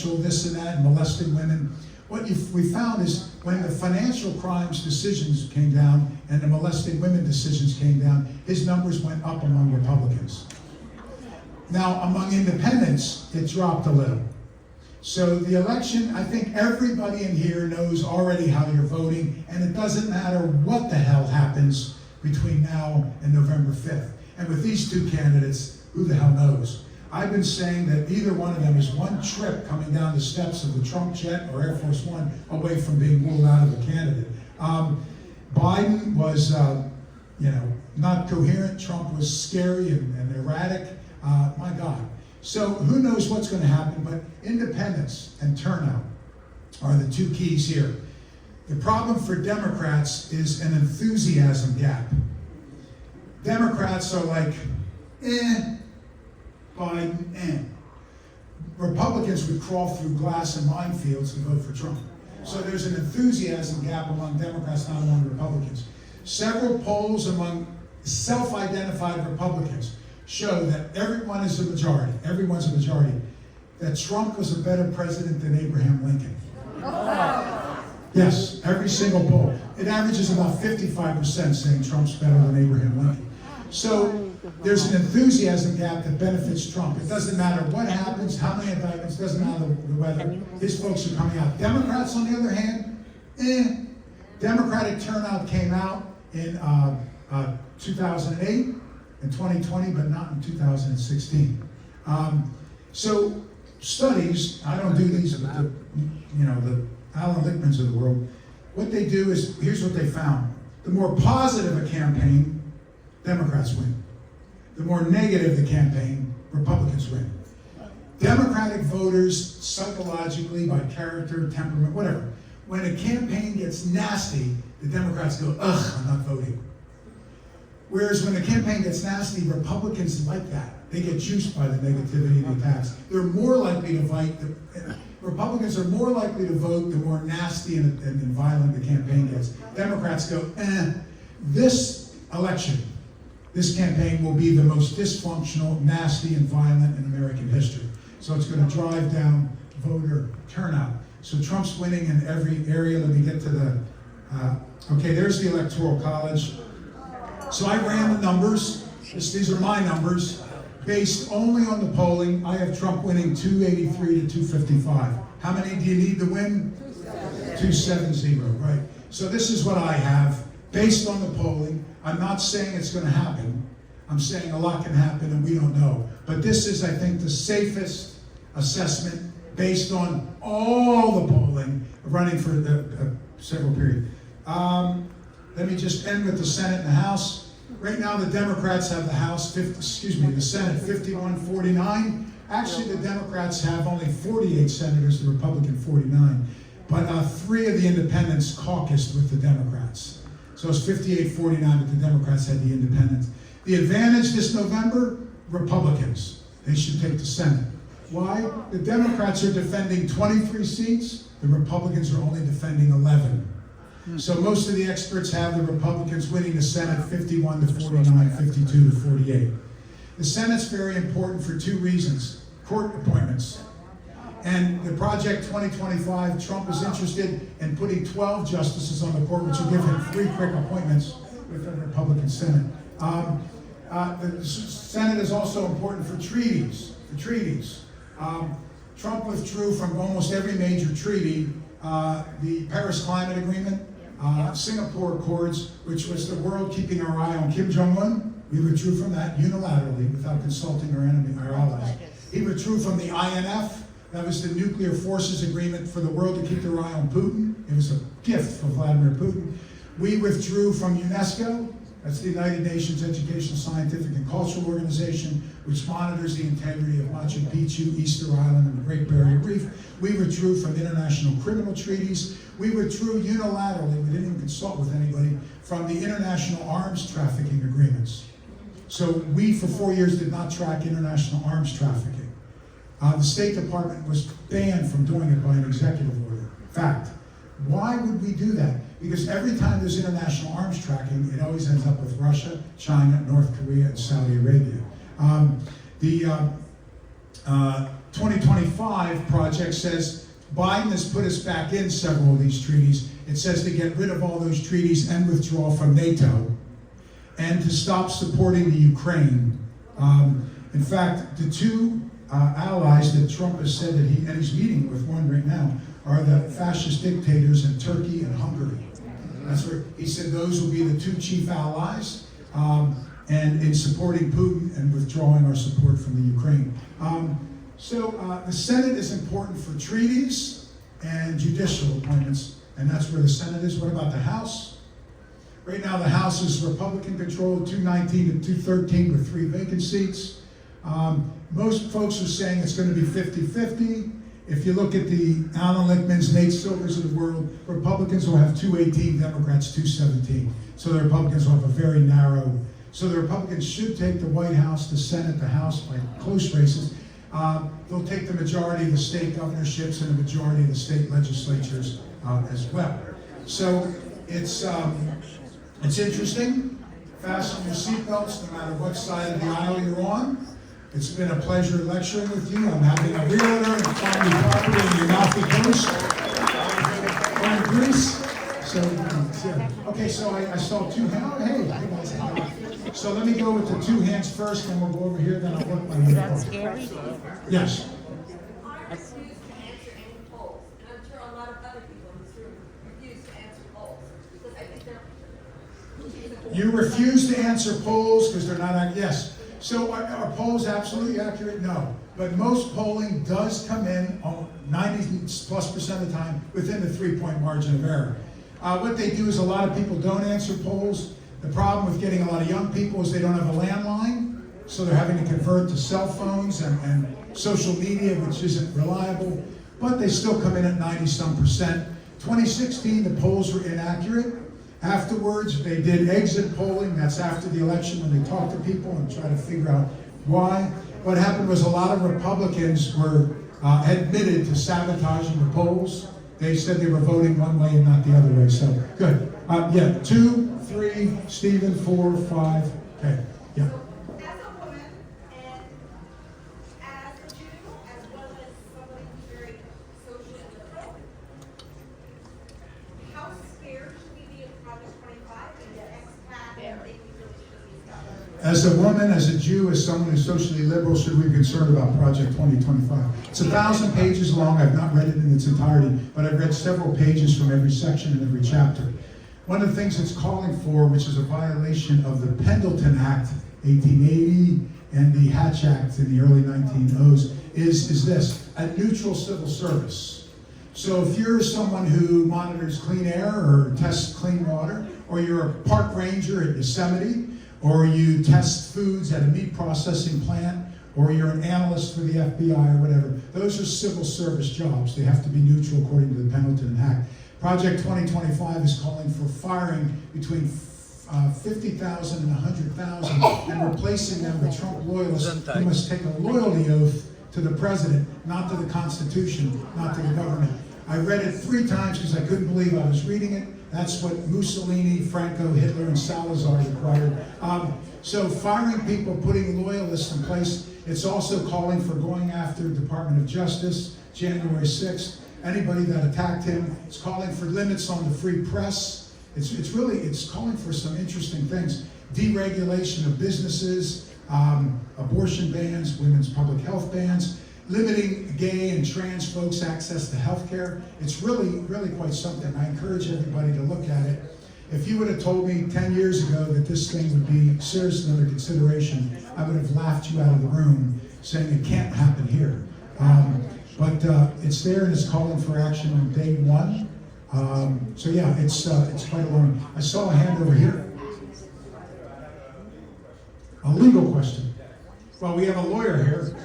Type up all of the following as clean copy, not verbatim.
financial this and that, and molested women. What we found is when the financial crimes decisions came down and the molested women decisions came down, his numbers went up among Republicans. Now, among independents, it dropped a little. So the election, I think everybody in here knows already how you're voting, and it doesn't matter what the hell happens between now and November 5th. And with these two candidates, who the hell knows? I've been saying that either one of them is one trip coming down the steps of the Trump jet or Air Force One away from being ruled out of a candidate. Biden was, not coherent. Trump was scary and erratic. My God. So who knows what's going to happen, but independence and turnout are the two keys here. The problem for Democrats is an enthusiasm gap. Democrats are like, Biden, Republicans would crawl through glass and minefields to vote for Trump. So there's an enthusiasm gap among Democrats, not among Republicans. Several polls among self-identified Republicans show that everyone's a majority, that Trump was a better president than Abraham Lincoln. Yes, every single poll. It averages about 55% saying Trump's better than Abraham Lincoln. So there's an enthusiasm gap that benefits Trump. It doesn't matter what happens, how many indictments, doesn't matter the weather. His folks are coming out. Democrats, on the other hand, Democratic turnout came out in 2008 and 2020, but not in 2016. So studies, I don't do these, but the Alan Lichtmans of the world, what they do is, here's what they found. The more positive a campaign, Democrats win. The more negative the campaign, Republicans win. Democratic voters, psychologically, by character, temperament, whatever, when a campaign gets nasty, the Democrats go, ugh, I'm not voting. Whereas when the campaign gets nasty, Republicans like that. They get juiced by the negativity and the attacks. They're more likely to fight. Republicans are more likely to vote the more nasty and violent the campaign gets. Democrats go, this election, this campaign will be the most dysfunctional, nasty, and violent in American history. So it's going to drive down voter turnout. So Trump's winning in every area. Let me get to the, okay, there's the Electoral College. So I ran the numbers. These are my numbers. Based only on the polling, I have Trump winning 283 to 255. How many do you need to win? 270, right. So this is what I have, based on the polling. I'm not saying it's going to happen. I'm saying a lot can happen and we don't know. But this is, I think, the safest assessment based on all the polling running for the several period. Let me just end with the Senate and the House. Right now, the Democrats have the Senate 51-49. Actually, the Democrats have only 48 senators, the Republican 49. But 3 of the independents caucused with the Democrats. So it's 58-49 that the Democrats had the independents. The advantage this November, Republicans. They should take the Senate. Why? The Democrats are defending 23 seats. The Republicans are only defending 11. So most of the experts have the Republicans winning the Senate 51-49, 52-48. The Senate's very important for 2 reasons. Court appointments. And the Project 2025, Trump is interested in putting 12 justices on the court, which will give him 3 quick appointments with the Republican Senate. The Senate is also important for treaties. Trump withdrew from almost every major treaty. The Paris Climate Agreement, Singapore Accords, which was the world keeping our eye on Kim Jong-un. We withdrew from that unilaterally without consulting our allies. He withdrew from the INF. That was the Nuclear Forces Agreement for the world to keep their eye on Putin. It was a gift for Vladimir Putin. We withdrew from UNESCO. That's the United Nations Educational, Scientific, and Cultural Organization, which monitors the integrity of Machu Picchu, Easter Island, and the Great Barrier Reef. We withdrew from international criminal treaties. We withdrew unilaterally, we didn't even consult with anybody, from the international arms trafficking agreements. So we, for 4 years, did not track international arms trafficking. The State Department was banned from doing it by an executive order. Fact. Why would we do that? Because every time there's international arms tracking, it always ends up with Russia, China, North Korea, and Saudi Arabia. 2025 project says Biden has put us back in several of these treaties. It says to get rid of all those treaties and withdraw from NATO and to stop supporting the Ukraine. In fact, the two allies that Trump has said that and he's meeting with one right now, are the fascist dictators in Turkey and Hungary. That's where he said those will be the two chief allies, and in supporting Putin and withdrawing our support from the Ukraine. So the Senate is important for treaties and judicial appointments, and that's where the Senate is. What about the House? Right now the House is Republican controlled, 219 to 213 with 3 vacant seats. Most folks are saying it's going to be 50-50. If you look at the Alan Lichtmans, Nate Silvers of the world, Republicans will have 218, Democrats 217. So the Republicans will have a very narrow. So the Republicans should take the White House, the Senate, the House by close races. They'll take the majority of the state governorships and the majority of the state legislatures as well. So it's interesting. Fasten your seatbelts no matter what side of the aisle you're on. It's been a pleasure lecturing with you. I'm having a realtor and family property in the Amalfi Coast, or in Greece. So, yeah. Okay, so I saw 2 hands. Oh, hey guys. So let me go with the 2 hands first, then we'll go over here, then I'll work my way forward. That's scary. Yes. I refuse to answer any polls, and I'm sure a lot of other people in this room refuse to answer polls, because I think they're... You refuse to answer polls because they're not accurate. Yes. So are polls absolutely accurate? No. But most polling does come in 90+% of the time within the 3-point margin of error. What they do is a lot of people don't answer polls. The problem with getting a lot of young people is they don't have a landline, so they're having to convert to cell phones and social media, which isn't reliable, but they still come in at 90-some%. 2016, the polls were inaccurate. Afterwards, they did exit polling. That's after the election when they talked to people and try to figure out why. What happened was a lot of Republicans were admitted to sabotaging the polls. They said they were voting one way and not the other way. So, good. Yeah, 2, 3, Stephen, 4, 5. Okay, yeah. As a woman, and as a Jew, as well as somebody who's very socially liberal, how scared should we be of Project 25 and the expat and things we really should be stuff? As a woman, as a Jew, as someone who's socially liberal, should we be concerned about Project 2025? It's 1,000 pages long. I've not read it in its entirety, but I've read several pages from every section and every chapter. One of the things it's calling for, which is a violation of the Pendleton Act, 1880, and the Hatch Act in the early 1900s, is this: a neutral civil service. So if you're someone who monitors clean air or tests clean water, or you're a park ranger at Yosemite, or you test foods at a meat processing plant, or you're an analyst for the FBI or whatever, those are civil service jobs. They have to be neutral according to the Pendleton Act. Project 2025 is calling for firing between 50,000 and 100,000 and replacing them with Trump loyalists who must take a loyalty oath to the president, not to the Constitution, not to the government. I read it 3 times because I couldn't believe I was reading it. That's what Mussolini, Franco, Hitler, and Salazar required. So firing people, putting loyalists in place. It's also calling for going after Department of Justice, January 6th. Anybody that attacked him. It's calling for limits on the free press. It's calling for some interesting things. Deregulation of businesses, abortion bans, women's public health bans, limiting gay and trans folks' access to health care. It's really, really quite something. I encourage everybody to look at it. If you would have told me 10 years ago that this thing would be seriously under consideration, I would have laughed you out of the room saying it can't happen here. But it's there and it's calling for action on day 1. So yeah, it's quite alarming. I saw a hand over here. A legal question. Well, we have a lawyer here. Is it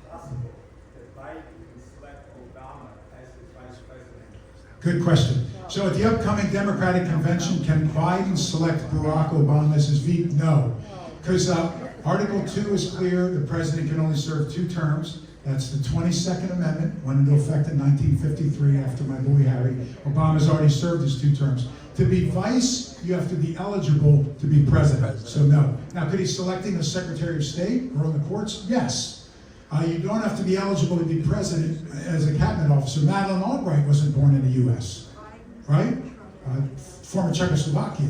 possible that Biden can select Obama as his vice president? Good question. So at the upcoming Democratic convention, can Biden select Barack Obama as his VP? No. Because Article 2 is clear, the president can only serve 2 terms. That's the 22nd Amendment, went into effect in 1953 after my boy Harry. Obama's already served his 2 terms. To be vice, you have to be eligible to be president. So no. Now, could he selecting a Secretary of State or on the courts? Yes. You don't have to be eligible to be president as a cabinet officer. Madeleine Albright wasn't born in the U.S., right? Former Czechoslovakia.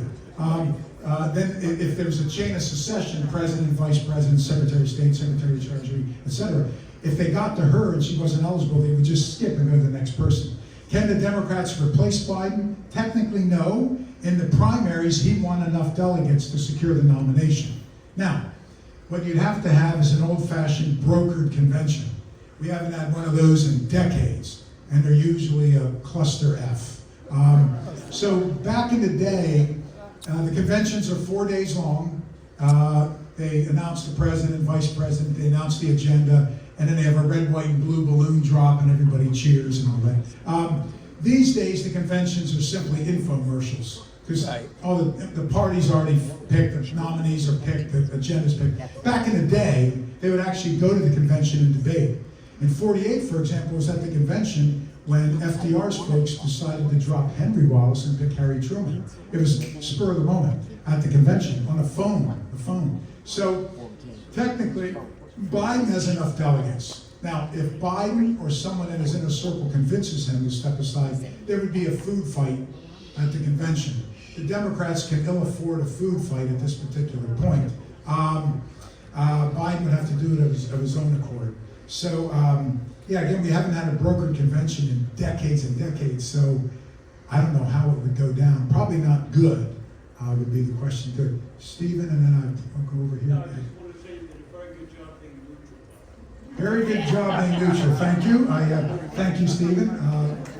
Then if there's a chain of succession, president, vice president, secretary of state, secretary of treasury, etc., if they got to her and she wasn't eligible, they would just skip and go to the next person. Can the Democrats replace Biden? Technically, no. In the primaries, he won enough delegates to secure the nomination. Now, what you'd have to have is an old-fashioned brokered convention. We haven't had one of those in decades, and they're usually a cluster F. So back in the day, the conventions are 4 days long. They announce the president, vice president, they announce the agenda, and then they have a red, white, and blue balloon drop, and everybody cheers and all that. These days, the conventions are simply infomercials, because all the parties already picked, the nominees are picked, the agenda's picked. Back in the day, they would actually go to the convention and debate. In '48, for example, was at the convention when FDR's folks decided to drop Henry Wallace and pick Harry Truman. It was spur of the moment at the convention on the phone. So technically, Biden has enough delegates. Now, if Biden or someone in his inner circle convinces him to step aside, there would be a food fight at the convention. The Democrats can ill afford a food fight at this particular point. Biden would have to do it of his own accord. So, yeah, again, we haven't had a brokered convention in decades and decades, so I don't know how it would go down. Probably not good, would be the question. Good. Stephen, and then I'll go over here. No, I just want to say you did a very good job being neutral. Very good job being neutral. Thank you. Thank you, Stephen.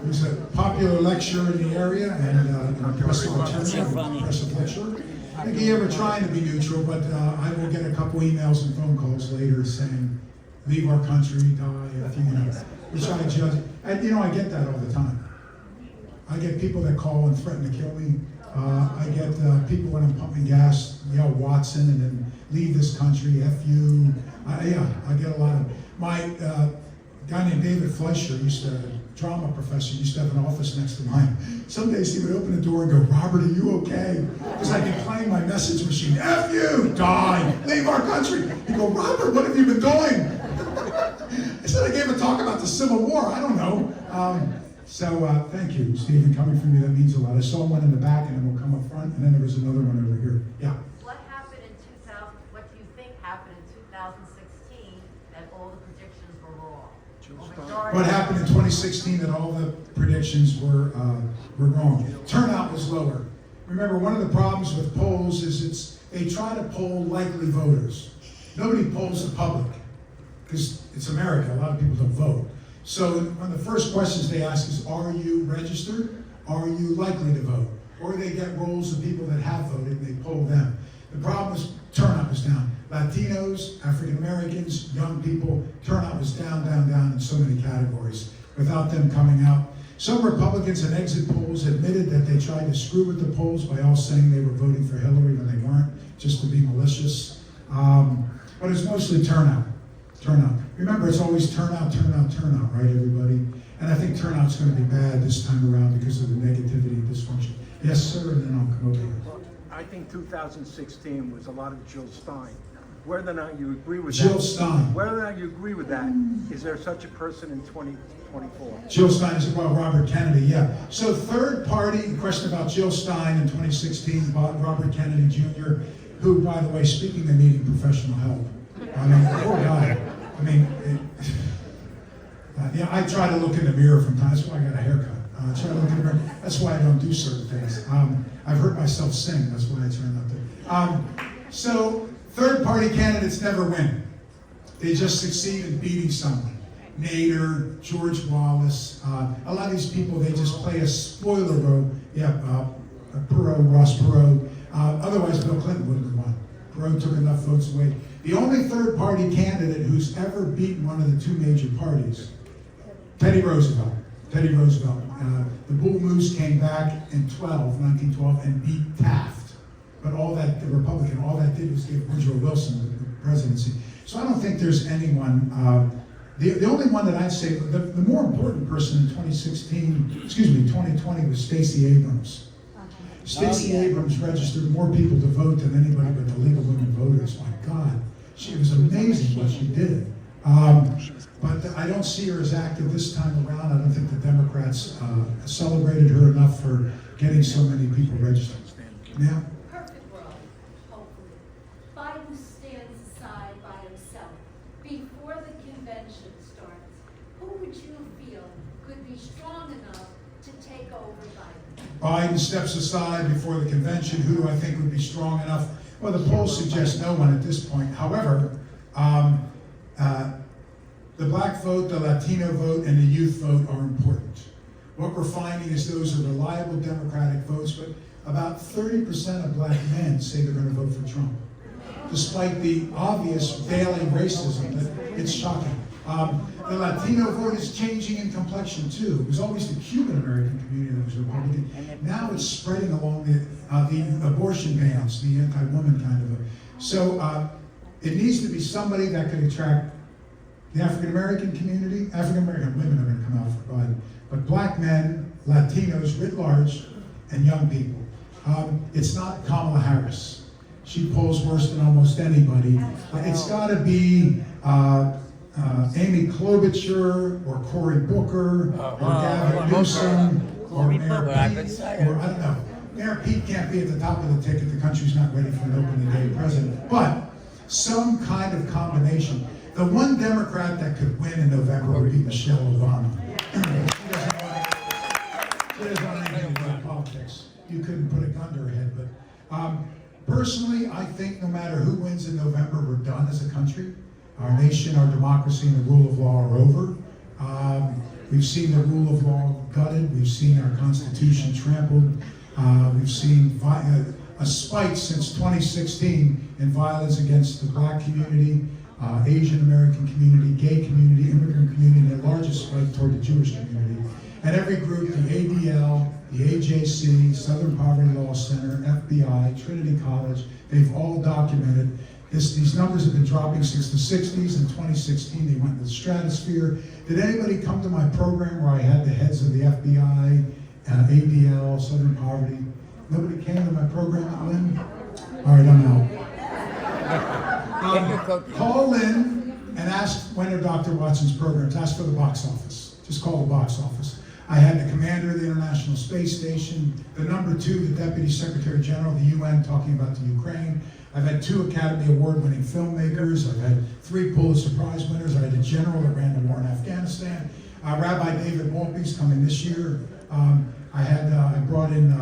He was a popular lecturer in the area and an impressive attorney, impressive lecturer. I think he ever trying to be neutral, but I will get a couple emails and phone calls later saying, leave our country, die, if you know, which I judge. And you know, I get that all the time. I get people that call and threaten to kill me. I get people when I'm pumping gas, yell Watson and then leave this country, F you. Yeah, I get a lot of, my guy named David Fleischer, drama professor, used to have an office next to mine. Some days he would open the door and go, Robert, are you okay? Because I'd be playing my message machine, F you, die, leave our country. He'd go, Robert, what have you been doing? I said I gave a talk about the Civil War, I don't know. Thank you, Stephen, coming from you, that means a lot. I saw one in the back and then we'll come up front, and then there was another one over here. Yeah. What happened in 2000, what do you think happened in 2016 that all the predictions were wrong? What happened in 2016 that all the predictions were wrong? Turnout was lower. Remember, one of the problems with polls is they try to poll likely voters. Nobody polls the public, because it's America, a lot of people don't vote. So one of the first questions they ask is, are you registered? Are you likely to vote? Or they get rolls of people that have voted and they poll them. The problem is turnout was down. Latinos, African Americans, young people, turnout was down in so many categories without them coming out. Some Republicans in exit polls admitted that they tried to screw with the polls by all saying they were voting for Hillary when they weren't, just to be malicious. But it's mostly turnout. Remember, it's always turnout, right, everybody? And I think turnout's going to be bad this time around because of the negativity and dysfunction. Yes, sir, and then I'll come over here. I think 2016 was a lot of Jill Stein. Whether or not you agree with Jill that, Stein. whether or not you agree with that, is there such a person in 2024? Jill Stein is about Robert Kennedy, yeah. So third party, question about Jill Stein in 2016, about Robert Kennedy Jr., who, by the way, speaking and needing professional help. I mean, poor guy. I mean, yeah, I try to look in the mirror from time. That's why I got a haircut. I try to look in the mirror. That's why I don't do certain things. I've heard myself sing. That's why I try not to. So third-party candidates never win. They just succeed in beating someone. Nader, George Wallace, a lot of these people, they just play a spoiler role. Yeah, Ross Perot. Otherwise, Bill Clinton wouldn't have won. Perot took enough votes away. The only third-party candidate who's ever beaten one of the two major parties, Teddy Roosevelt. The Bull Moose came back in 1912, and beat Taft. But all that, the Republican, all that did was give Woodrow Wilson the presidency. So I don't think there's anyone, the only one that I'd say, the more important person in 2020 was Stacey Abrams. Stacey Abrams registered more people to vote than anybody but the League of Women Voters. My God, it was amazing what she did. But I don't see her as active this time around. I don't think the Democrats celebrated her enough for getting so many people registered. Now, Perfect world, hopefully. Biden stands aside by himself. Before the convention starts, who would you feel could be strong enough to take over Biden? Biden steps aside before the convention. Who do I think would be strong enough? Well, the polls suggest no one at this point. However, the black vote, the Latino vote, and the youth vote are important. What we're finding is those are reliable Democratic votes, but about 30% of black men say they're going to vote for Trump, despite the obvious daily racism. It's shocking. The Latino vote is changing in complexion too. It was always the Cuban American community that was Republican. Now it's spreading along the abortion bans, the anti-woman kind of. So it needs to be somebody that can attract the African American community. African American women are going to come out for Biden, but black men, Latinos writ large, and young people. It's not Kamala Harris. She polls worse than almost anybody. It's got to be Amy Klobuchar or Cory Booker or Gavin Newsom or Mayor Pete, or I don't know. Mayor Pete can't be at the top of the ticket. The country's not ready for an opening day president. But some kind of combination. The one Democrat that could win in November would be Michelle Obama. She doesn't want anything to do with politics. You couldn't put a gun to her head. But personally, I think no matter who wins in November, we're done as a country. Our nation, our democracy, and the rule of law are over. We've seen the rule of law gutted. We've seen our Constitution trampled. We've seen a spike since 2016 in violence against the black community, Asian American community, gay community, immigrant community, and the largest spike toward the Jewish community. And every group, the ADL, the AJC, Southern Poverty Law Center, FBI, Trinity College, they've all documented these numbers have been dropping since the 60s. In 2016, they went into the stratosphere. Did anybody come to my program where I had the heads of the FBI, ADL, Southern Poverty? Nobody came to my program, Lynn? All right, I'm out. Call Lynn and ask when are Dr. Watson's programs. Ask for the box office. Just call the box office. I had the commander of the International Space Station, the number 2, the Deputy Secretary General of the UN talking about the Ukraine. I've had 2 Academy Award-winning filmmakers. I've had 3 Pulitzer Prize winners. I had a general that ran the war in Afghanistan. Rabbi David Maltby's coming this year. I brought in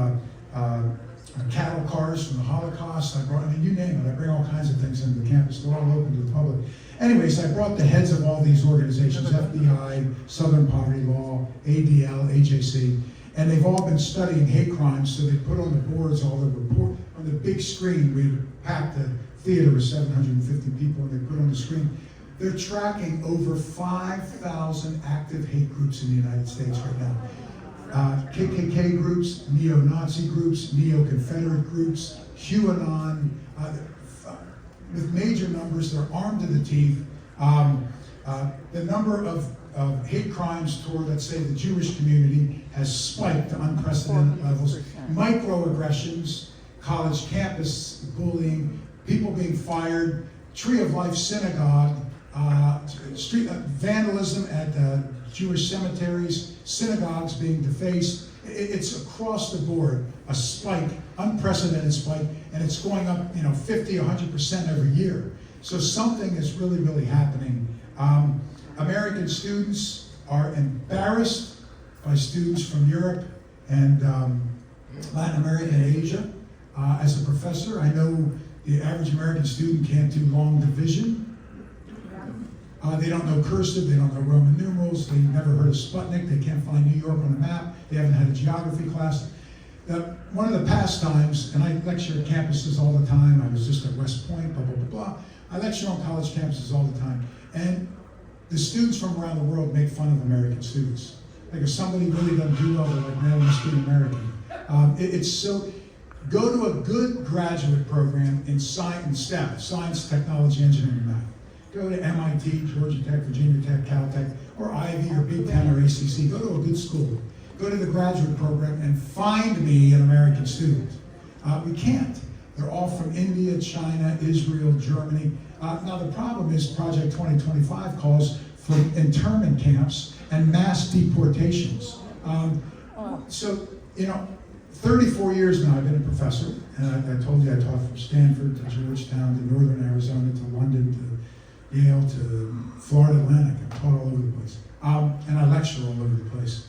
cattle cars from the Holocaust. You name it. I bring all kinds of things into the campus. They're all open to the public. Anyways, I brought the heads of all these organizations, FBI, Southern Poverty Law, ADL, AJC, and they've all been studying hate crimes, so they put on the boards all the report. On the big screen, we packed the theater with 750 people, and they put on the screen. They're tracking over 5,000 active hate groups in the United States right now. KKK groups, neo-Nazi groups, neo-Confederate groups, QAnon, with major numbers. They're armed to the teeth. The number of hate crimes toward, let's say, the Jewish community has spiked to unprecedented levels. Microaggressions, college campus bullying, people being fired, Tree of Life Synagogue, vandalism at Jewish cemeteries, synagogues being defaced. It's across the board a spike, unprecedented spike, and it's going up 50, 100% every year. So something is really, really happening. American students are embarrassed by students from Europe and Latin America and Asia. As a professor, I know the average American student can't do long division. They don't know cursive, they don't know Roman numerals, they never heard of Sputnik, they can't find New York on a map, they haven't had a geography class. One of the pastimes, and I lecture at campuses all the time, I was just at West Point, blah, blah, blah, blah. I lecture on college campuses all the time. And the students from around the world make fun of American students. Like if somebody really doesn't do well, they're like, man, you must be American. It's so, go to a good graduate program in STEM, science, technology, engineering, math. Go to MIT, Georgia Tech, Virginia Tech, Caltech, or Ivy, or Big Ten, or ACC. Go to a good school. Go to the graduate program and find me an American student. We can't. They're all from India, China, Israel, Germany. Now the problem is Project 2025 calls for internment camps and mass deportations. So, 34 years now I've been a professor, and I told you I taught from Stanford to Georgetown to Northern Arizona to London to Yale to Florida Atlantic. I've taught all over the place. And I lecture all over the place.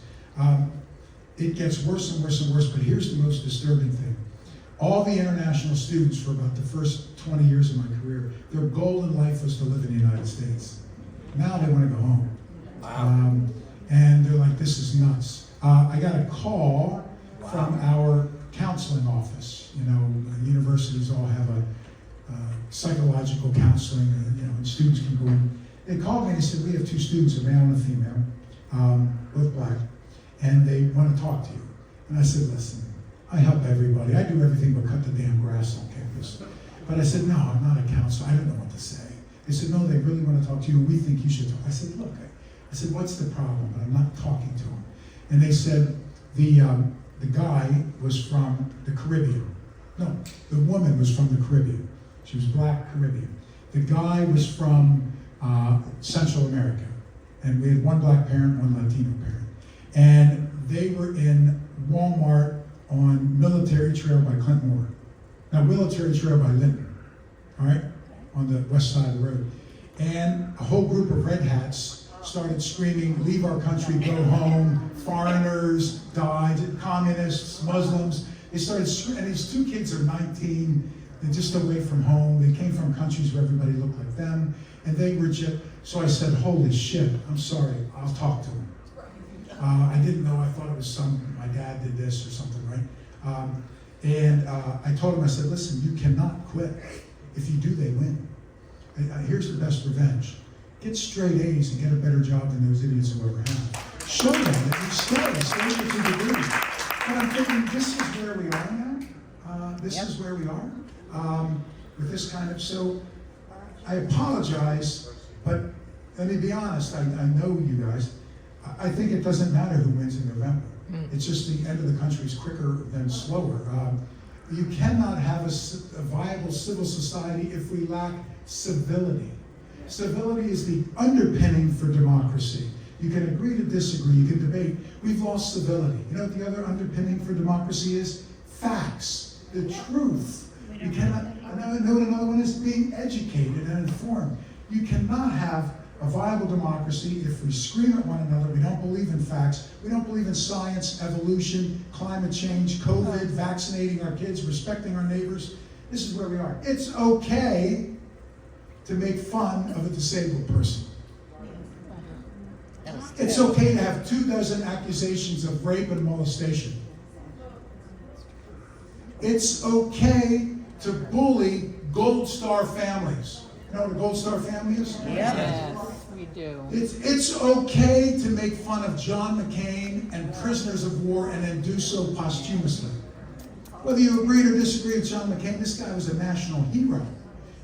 It gets worse and worse and worse, but here's the most disturbing thing. All the international students for about the first 20 years of my career, their goal in life was to live in the United States. Now they want to go home. And they're like, this is nuts. I got a call from our counseling office. Universities all have a psychological counseling, and students can go in. They called me and said, we have 2 students, a male and a female, both black, and they want to talk to you. And I said, listen, I help everybody. I do everything but cut the damn grass on campus. But I said, no, I'm not a counselor. I don't know what to say. They said, no, they really want to talk to you, and we think you should talk. I said, look, I said, what's the problem? But I'm not talking to them. And they said, the guy was from the Caribbean. No, the woman was from the Caribbean. She was black Caribbean. The guy was from Central America. And we had one black parent, one Latino parent. And they were in Walmart on Military Trail by Clint Moore. Now, Military Trail by Linton, all right, on the west side of the road. And a whole group of red hats started screaming, leave our country, go home, foreigners died, communists, Muslims. They started screaming, and these 2 kids are 19, they're just away from home. They came from countries where everybody looked like them, and they were just, so I said, holy shit, I'm sorry, I'll talk to them. I didn't know, I thought it was my dad did this or something, right? I told him, I said, listen, you cannot quit. If you do, they win. Here's the best revenge. Get straight A's and get a better job than those idiots who ever have. Show them that you stay with your degree. But I'm thinking, this is where we are now. This is where we are with this kind of, so I apologize, but let me be honest, I know you guys. I think it doesn't matter who wins in November. It's just the end of the country is quicker than slower. You cannot have a viable civil society if we lack civility. Civility is the underpinning for democracy. You can agree to disagree, you can debate. We've lost civility. You know what the other underpinning for democracy is? Facts, the truth. You cannot, I know what another one is, being educated and informed. You cannot have a viable democracy if we scream at one another, we don't believe in facts, we don't believe in science, evolution, climate change, COVID, vaccinating our kids, respecting our neighbors. This is where we are. It's okay to make fun of a disabled person. It's okay to have 24 accusations of rape and molestation. It's okay to bully Gold Star families. You know what a Gold Star family is? Yes, we do. It's okay to make fun of John McCain and prisoners of war and then do so posthumously. Whether you agree or disagree with John McCain, this guy was a national hero.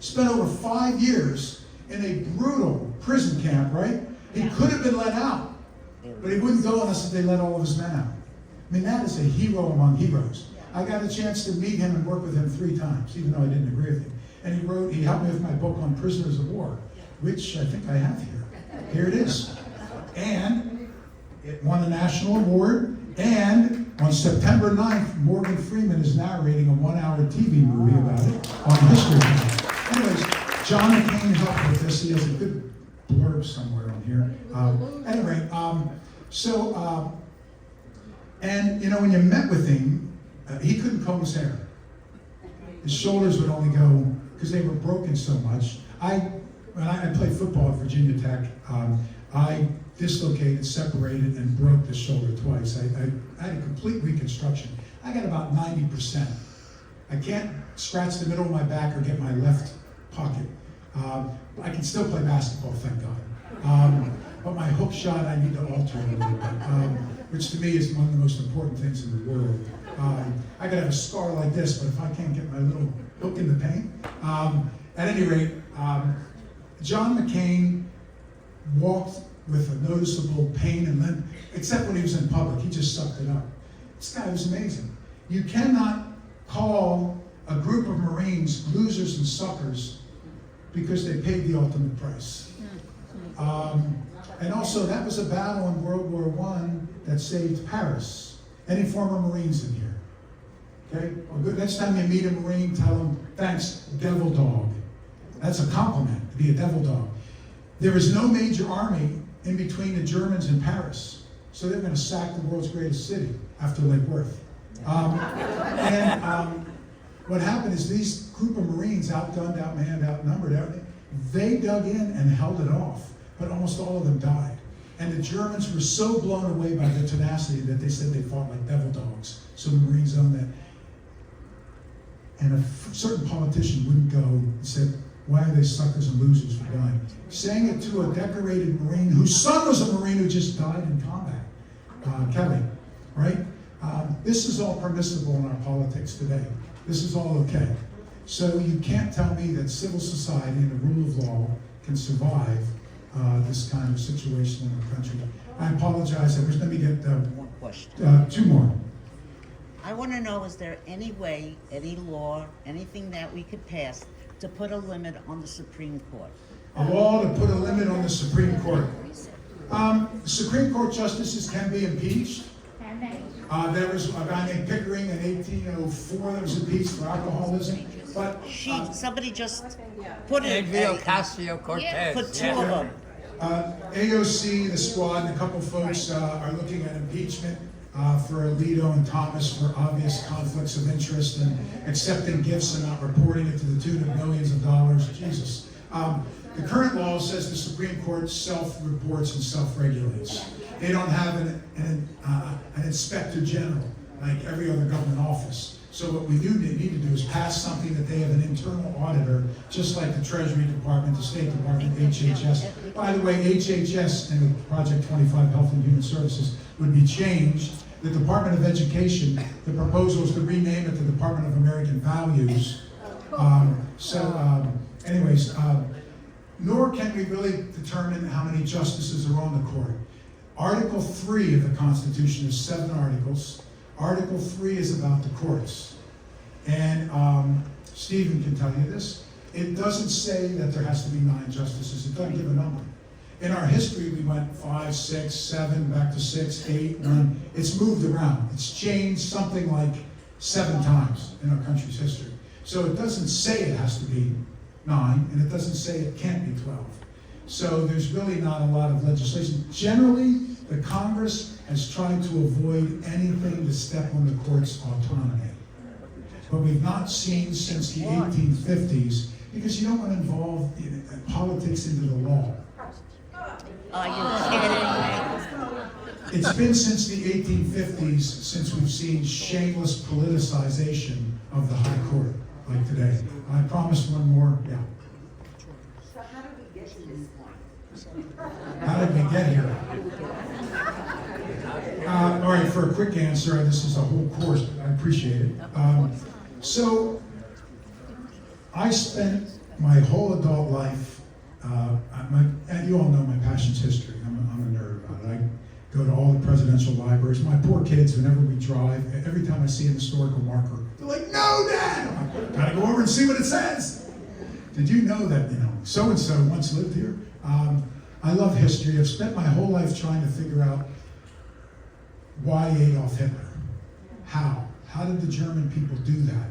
Spent over 5 years in a brutal prison camp, right? He could have been let out, but he wouldn't go unless they let all of his men out. I mean, that is a hero among heroes. I got a chance to meet him and work with him 3 times, even though I didn't agree with him. And he helped me with my book on prisoners of war, which I think I have here. Here it is. And it won a national award. And on September 9th, Morgan Freeman is narrating a 1-hour TV movie about it on History Channel. Anyways, John McCain helped with this. He has a good blurb somewhere on here. Anyway, and you know, when you met with him, he couldn't comb his hair. His shoulders would only go, because they were broken so much. When I played football at Virginia Tech, I dislocated, separated, and broke the shoulder twice. I had a complete reconstruction. I got about 90%. I can't scratch the middle of my back or get my left pocket. I can still play basketball, thank God. But my hook shot, I need to alter a little bit, which to me is one of the most important things in the world. I could have a scar like this, but if I can't get my little hook in the paint. At any rate, John McCain walked with a noticeable pain and limp, except when he was in public. He just sucked it up. This guy was amazing. You cannot call a group of Marines losers and suckers because they paid the ultimate price. And also, that was a battle in World War I that saved Paris. Any former Marines in here? Okay? Well, good. Next time you meet a Marine, tell them, thanks, devil dog. That's a compliment, to be a devil dog. There was no major army in between the Germans and Paris, so they're going to sack the world's greatest city after Lake Worth. What happened is these group of Marines, outgunned, outmanned, outnumbered, everything, they dug in and held it off, but almost all of them died. And the Germans were so blown away by their tenacity that they said they fought like devil dogs. So the Marines owned that. And a certain politician wouldn't go and said, why are they suckers and losers for dying? Saying it to a decorated Marine whose son was a Marine who just died in combat, Kelly, right? This is all permissible in our politics today. This is all okay. So you can't tell me that civil society and the rule of law can survive this kind of situation in our country. I apologize. Let me get One question. 2 more. I want to know, is there any way, any law, anything that we could pass to put a limit on the Supreme Court? A law to put a limit on the Supreme Court. Supreme Court justices can be impeached. There was a guy named Pickering in 1804 that was impeached for alcoholism. But Somebody just put it. Adriel Ocasio-Cortez. Put 2 of them. AOC, the squad, and a couple folks are looking at impeachment for Alito and Thomas for obvious conflicts of interest and accepting gifts and not reporting it to the tune of millions of dollars. Jesus. The current law says the Supreme Court self-reports and self-regulates. They don't have an inspector general like every other government office. So what we need to do is pass something that they have an internal auditor, just like the Treasury Department, the State Department, HHS. By the way, HHS and the Project 25 Health and Human Services would be changed. The Department of Education, the proposal is to rename it the Department of American Values. Nor can we really determine how many justices are on the court. Article 3 of the Constitution is 7 articles. Article 3 is about the courts. And Stephen can tell you this. It doesn't say that there has to be 9 justices. It doesn't give a number. In our history, we went 5, 6, 7, back to 6, 8, 9. It's moved around. It's changed something like 7 times in our country's history. So it doesn't say it has to be 9, and it doesn't say it can't be 12. So there's really not a lot of legislation. Generally, the Congress has tried to avoid anything to step on the court's autonomy. But we've not seen since the 1850s, because you don't want to involve politics into the law. Are you kidding? It's been since the 1850s since we've seen shameless politicization of the High Court, like today. I promised one more, yeah. So how did we get to this point? How did we get here? All right, for a quick answer, this is a whole course, but I appreciate it. So, I spent my whole adult life, and you all know my passion's history. I'm a nerd about it. I go to all the presidential libraries. My poor kids, whenever we drive, every time I see an historical marker, they're like, "No, Dad!" I'm like, "Gotta go over and see what it says." Did you know that, so-and-so once lived here? I love history. I've spent my whole life trying to figure out why Adolf Hitler? How? How did the German people do that?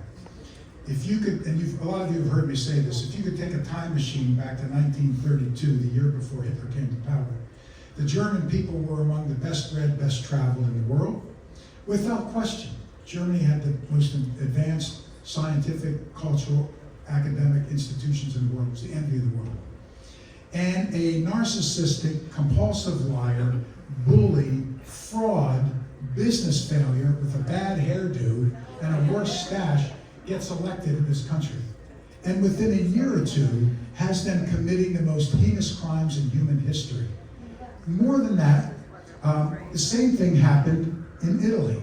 If you could, and a lot of you have heard me say this, if you could take a time machine back to 1932, the year before Hitler came to power, the German people were among the best read, best traveled in the world. Without question, Germany had the most advanced scientific, cultural, academic institutions in the world. It was the envy of the world. And a narcissistic, compulsive liar, bully, fraud, business failure with a bad hairdo and a worse stash gets elected in this country. And within a year or two, has them committing the most heinous crimes in human history. More than that, the same thing happened in Italy,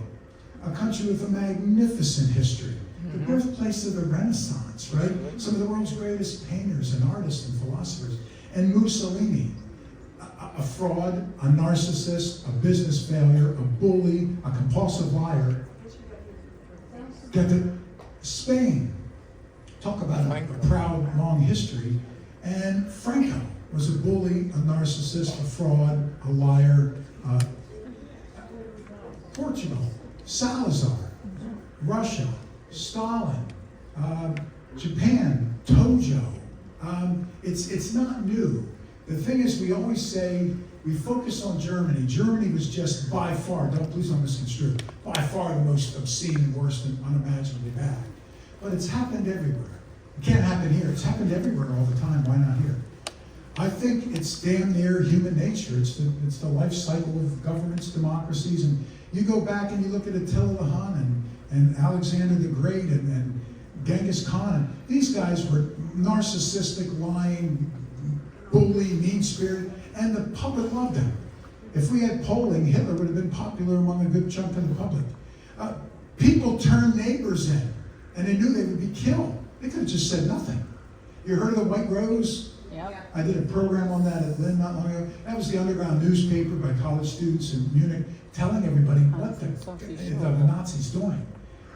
a country with a magnificent history, the birthplace of the Renaissance, right? Some of the world's greatest painters and artists and philosophers. And Mussolini, a fraud, a narcissist, a business failure, a bully, a compulsive liar, Spain. Talk about a proud, long history. And Franco was a bully, a narcissist, a fraud, a liar. Portugal, Salazar, Russia, Stalin, Japan, Tojo. It's not new. The thing is, we always say, we focus on Germany. Germany was just by far, please don't misconstrue, by far the most obscene, worst, and unimaginably bad. But it's happened everywhere. It can't happen here. It's happened everywhere all the time. Why not here? I think it's damn near human nature. It's the life cycle of governments, democracies, and you go back and you look at Attila the Hun and Alexander the Great and Genghis Khan. These guys were narcissistic, lying, bully, mean-spirited, and the public loved them. If we had polling, Hitler would have been popular among a good chunk of the public. People turned neighbors in, and they knew they would be killed. They could have just said nothing. You heard of the White Rose? Yep. I did a program on that at Lynn not long ago. That was the underground newspaper by college students in Munich telling everybody what the Nazis doing.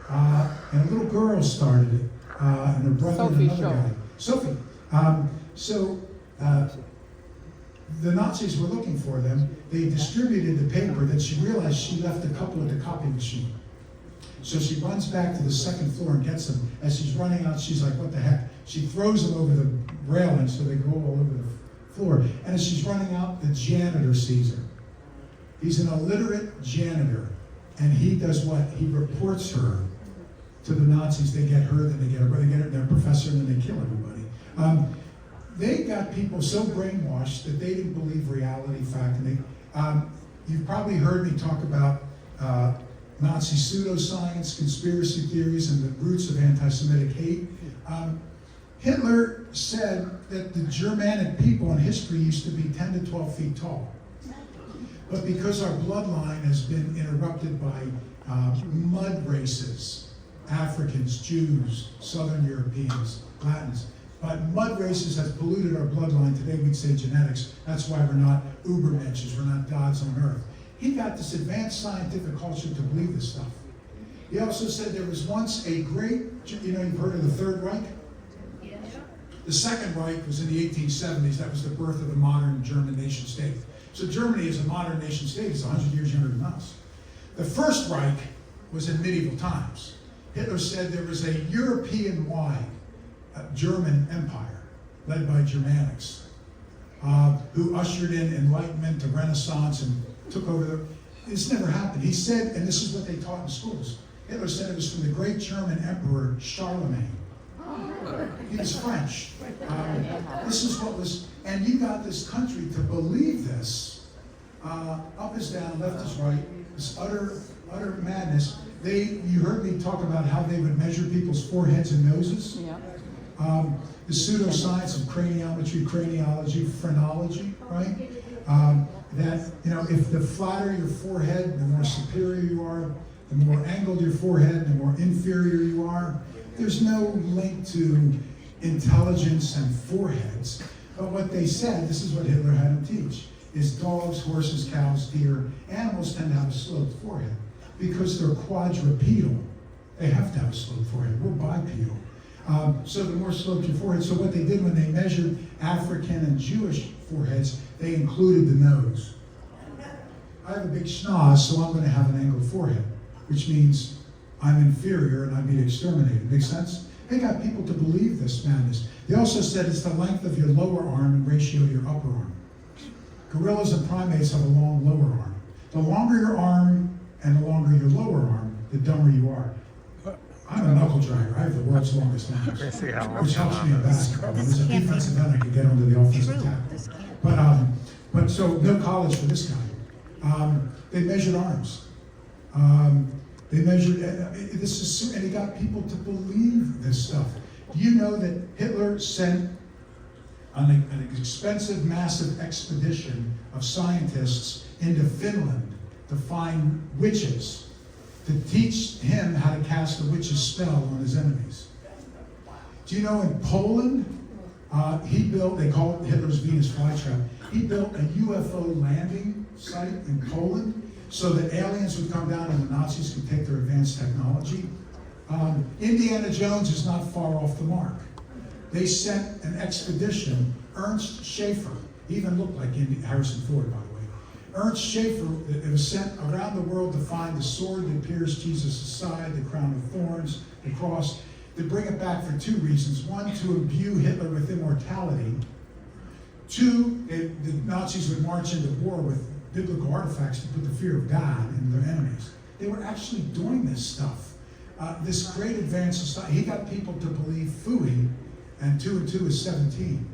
And a little girl started it, and her brother Sophie and another guy. Sophie. The Nazis were looking for them. They distributed the paper that she realized she left a couple at the copy machine. So she runs back to the second floor and gets them. As she's running out, she's like, what the heck? She throws them over the railing so they go all over the floor. And as she's running out, the janitor sees her. He's an illiterate janitor. And he does what? He reports her to the Nazis. They get her, then they get her, their professor, and then they kill everybody. They got people so brainwashed that they didn't believe reality, fact. And you've probably heard me talk about Nazi pseudoscience, conspiracy theories, and the roots of anti-Semitic hate. Hitler said that the Germanic people in history used to be 10 to 12 feet tall. But because our bloodline has been interrupted by mud races, Africans, Jews, Southern Europeans, Latins, but mud races has polluted our bloodline. Today we'd say genetics. That's why we're not Ubermenches, we're not gods on earth. He got this advanced scientific culture to believe this stuff. He also said there was once a great, you've heard of the Third Reich? Yeah. The Second Reich was in the 1870s. That was the birth of the modern German nation state. So Germany is a modern nation state. It's 100 years younger than us. The First Reich was in medieval times. Hitler said there was a European-wide German empire led by Germanics who ushered in Enlightenment, the Renaissance, and took over This never happened. He said, and this is what they taught in schools, Hitler said it was from the great German emperor Charlemagne. He was French. This is what was, and you got this country to believe this. Up is down, left is right. This utter madness. You heard me talk about how they would measure people's foreheads and noses. Yeah. The pseudoscience of craniometry, craniology, phrenology, right? That, if the flatter your forehead, the more superior you are, the more angled your forehead, the more inferior you are. There's no link to intelligence and foreheads. But what they said, this is what Hitler had them teach, is dogs, horses, cows, deer, animals tend to have a sloped forehead because they're quadrupedal. They have to have a sloped forehead. We're bipedal. So the more sloped your forehead. So what they did when they measured African and Jewish foreheads, they included the nose. I have a big schnoz, so I'm going to have an angled forehead, which means I'm inferior and I'd be exterminated. Make sense? They got people to believe this madness. They also said it's the length of your lower arm in ratio to your upper arm. Gorillas and primates have a long lower arm. The longer your arm and the longer your lower arm, the dumber you are. I'm a knuckle dragger. I have the world's longest knuckles, which helps me in basketball. There's a defensive end I can get onto the offensive tackle. But so no college for this guy. They measured arms. They measured, and he got people to believe this stuff. Do you know that Hitler sent an expensive, massive expedition of scientists into Finland to find witches, to teach him how to cast a witch's spell on his enemies? Do you know in Poland, he built, they call it Hitler's Venus flytrap, he built a UFO landing site in Poland so that aliens would come down and the Nazis could take their advanced technology. Indiana Jones is not far off the mark. They sent an expedition, Ernst Schaefer, he even looked like Harrison Ford, by the way. Ernst Schaefer, it was sent around the world to find the sword that pierced Jesus' side, the crown of thorns, the cross, to bring it back for two reasons. One, to imbue Hitler with immortality. Two, the Nazis would march into war with biblical artifacts to put the fear of God in their enemies. They were actually doing this stuff. This great advanced society, he got people to believe Phooey, and 2 and 2 is 17.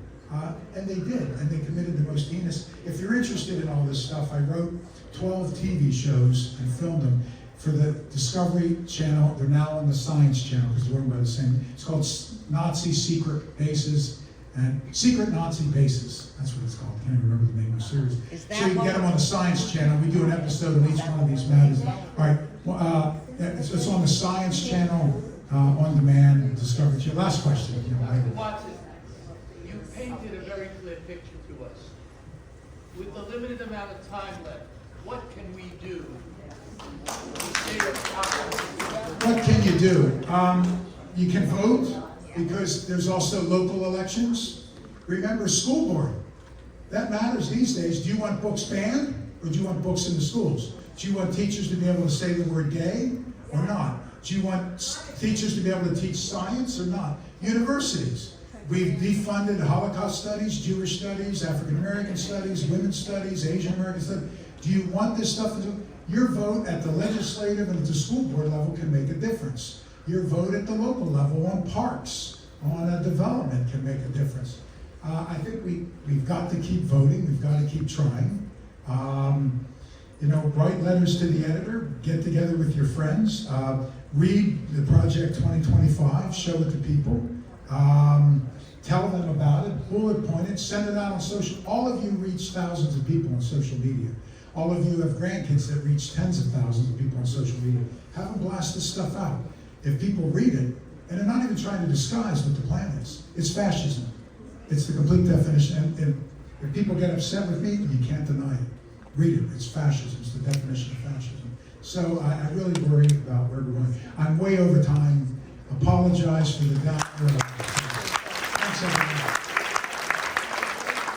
And they did, and they committed the most heinous. If you're interested in all this stuff, I wrote 12 TV shows and filmed them for the Discovery Channel. They're now on the Science Channel because they're run by the same. It's called Nazi Secret Bases and Secret Nazi Bases. That's what it's called. I can't even remember the name of the series. So you can get them on the Science Channel. We do an episode of each one of these matters. All right, well, it's on the Science Channel on demand. Discovery Channel. Last question. You know, Dr. Watson, you painted a very clear picture to us. With the limited amount of time left, what can we do to save our What can you do? You can vote, because there's also local elections. Remember, school board. That matters these days. Do you want books banned, or do you want books in the schools? Do you want teachers to be able to say the word gay, or not? Do you want teachers to be able to teach science, or not? Universities. We've defunded Holocaust studies, Jewish studies, African American studies, women's studies, Asian American studies. Do you want this stuff? Your vote at the legislative and at the school board level can make a difference. Your vote at the local level on parks, on a development can make a difference. I think we've got to keep voting. We've got to keep trying. You know, write letters to the editor. Get together with your friends. Read the Project 2025. Show it to people. Tell them about it. Bullet point it. Send it out on social. All of you reach thousands of people on social media. All of you have grandkids that reach tens of thousands of people on social media. Have them blast this stuff out. If people read it, and they're not even trying to disguise what the plan is, it's fascism. It's the complete definition. And if people get upset with me, you can't deny it. Read it. It's fascism. It's the definition of fascism. So I really worry about where we're going. I'm way over time. Apologize for the doubt. Thanks, everyone.